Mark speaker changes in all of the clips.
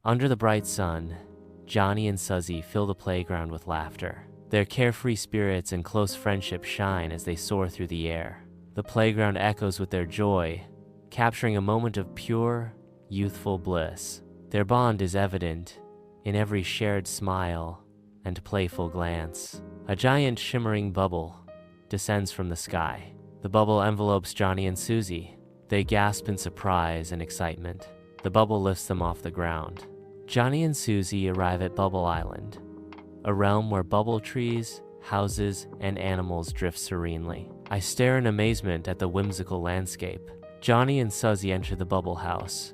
Speaker 1: Under the bright sun, Johnny and Suzy fill the playground with laughter. Their carefree spirits and close friendship shine as they soar through the air. The playground echoes with their joy, capturing a moment of pure, youthful bliss. Their bond is evident in every shared smile and playful glance. A giant shimmering bubble descends from the sky. The bubble envelopes Johnny and Suzy. They gasp in surprise and excitement. The bubble lifts them off the ground. Johnny and Suzy arrive at Bubble Island, a realm where bubble trees, houses, and animals drift serenely. I stare in amazement at the whimsical landscape. Johnny and Suzy enter the bubble house,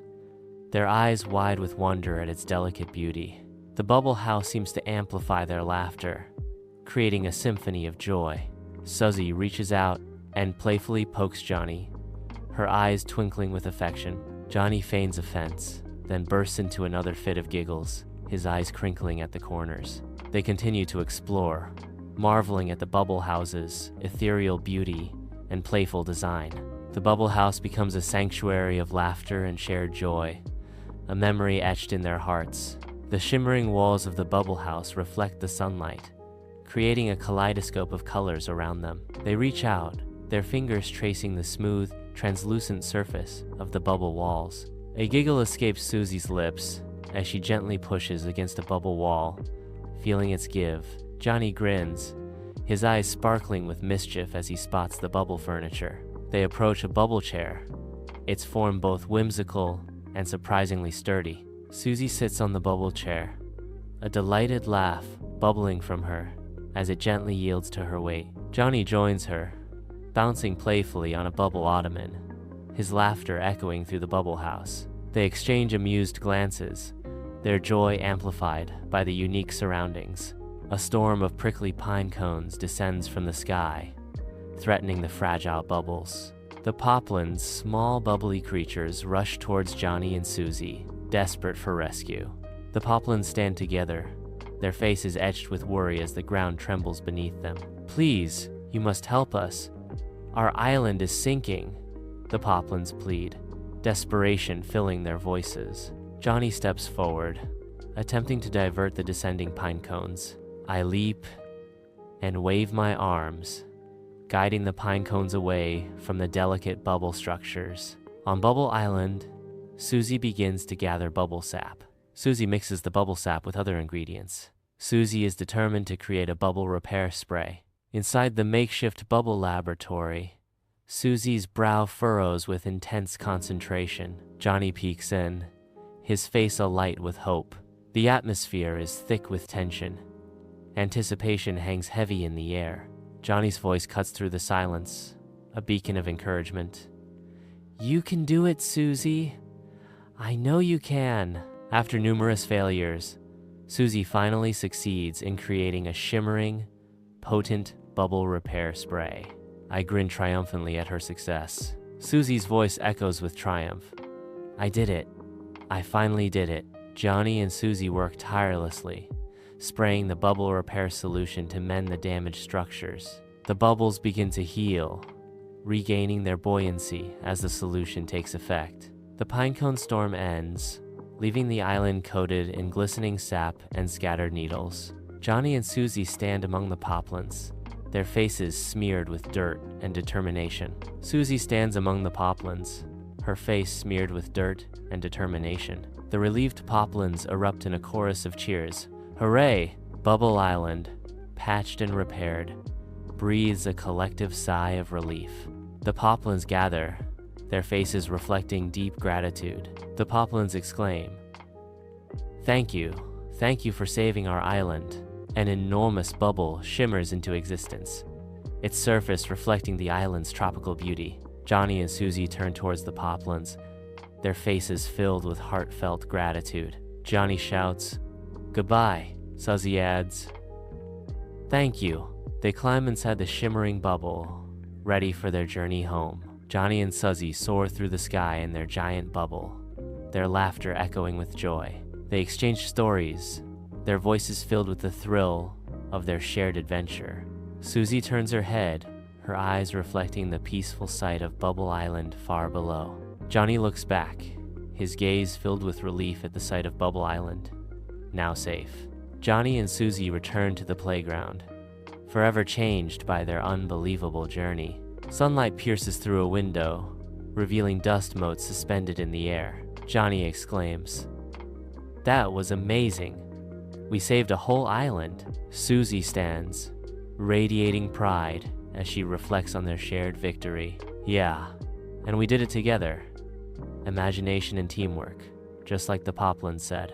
Speaker 1: their eyes wide with wonder at its delicate beauty. The bubble house seems to amplify their laughter, creating a symphony of joy. Suzy reaches out and playfully pokes Johnny, her eyes twinkling with affection. Johnny feigns offense, then bursts into another fit of giggles, his eyes crinkling at the corners. They continue to explore, marveling at the bubble house's ethereal beauty and playful design. The bubble house becomes a sanctuary of laughter and shared joy, a memory etched in their hearts. The shimmering walls of the bubble house reflect the sunlight, creating a kaleidoscope of colors around them. They reach out, their fingers tracing the smooth, translucent surface of the bubble walls. A giggle escapes Suzy's lips as she gently pushes against a bubble wall, feeling its give. Johnny grins, his eyes sparkling with mischief as he spots the bubble furniture. They approach a bubble chair, its form both whimsical and surprisingly sturdy. Suzy sits on the bubble chair, a delighted laugh bubbling from her as it gently yields to her weight. Johnny joins her, bouncing playfully on a bubble ottoman, his laughter echoing through the bubble house. They exchange amused glances, their joy amplified by the unique surroundings. A storm of prickly pine cones descends from the sky, threatening the fragile bubbles. The poplins, small bubbly creatures, rush towards Johnny and Suzy, desperate for rescue. The poplins stand together, their faces etched with worry as the ground trembles beneath them. "Please, you must help us. Our island is sinking," the poplins plead, desperation filling their voices. Johnny steps forward, attempting to divert the descending pine cones. I leap and wave my arms, guiding the pine cones away from the delicate bubble structures. On Bubble Island, Suzy begins to gather bubble sap. Suzy mixes the bubble sap with other ingredients. Suzy is determined to create a bubble repair spray. Inside the makeshift bubble laboratory, Suzy's brow furrows with intense concentration. Johnny peeks in, his face alight with hope. The atmosphere is thick with tension. Anticipation hangs heavy in the air. Johnny's voice cuts through the silence, a beacon of encouragement. "You can do it, Suzy. I know you can." After numerous failures, Suzy finally succeeds in creating a shimmering, potent bubble repair spray. I grin triumphantly at her success. Suzy's voice echoes with triumph. "I did it. I finally did it." Johnny and Suzy work tirelessly, spraying the bubble repair solution to mend the damaged structures. The bubbles begin to heal, regaining their buoyancy as the solution takes effect. The pinecone storm ends, leaving the island coated in glistening sap and scattered needles. Johnny and Suzy stand among the poplins, their faces smeared with dirt and determination. Suzy stands among the poplins, her face smeared with dirt and determination. The relieved poplins erupt in a chorus of cheers. Hooray! Bubble Island, patched and repaired, breathes a collective sigh of relief. The poplins gather, their faces reflecting deep gratitude. The poplins exclaim, Thank you for saving our island." An enormous bubble shimmers into existence, its surface reflecting the island's tropical beauty. Johnny and Suzy turn towards the poplins, their faces filled with heartfelt gratitude. Johnny shouts, "Goodbye." Suzy adds, "Thank you." They climb inside the shimmering bubble, ready for their journey home. Johnny and Suzy soar through the sky in their giant bubble, their laughter echoing with joy. They exchange stories, their voices filled with the thrill of their shared adventure. Suzy turns her head, her eyes reflecting the peaceful sight of Bubble Island far below. Johnny looks back, his gaze filled with relief at the sight of Bubble Island, now safe. Johnny and Suzy return to the playground, forever changed by their unbelievable journey. Sunlight pierces through a window, revealing dust motes suspended in the air. Johnny exclaims, "That was amazing. We saved a whole island." Suzy stands, radiating pride as she reflects on their shared victory. "Yeah, and we did it together. Imagination and teamwork, just like the Poplin said."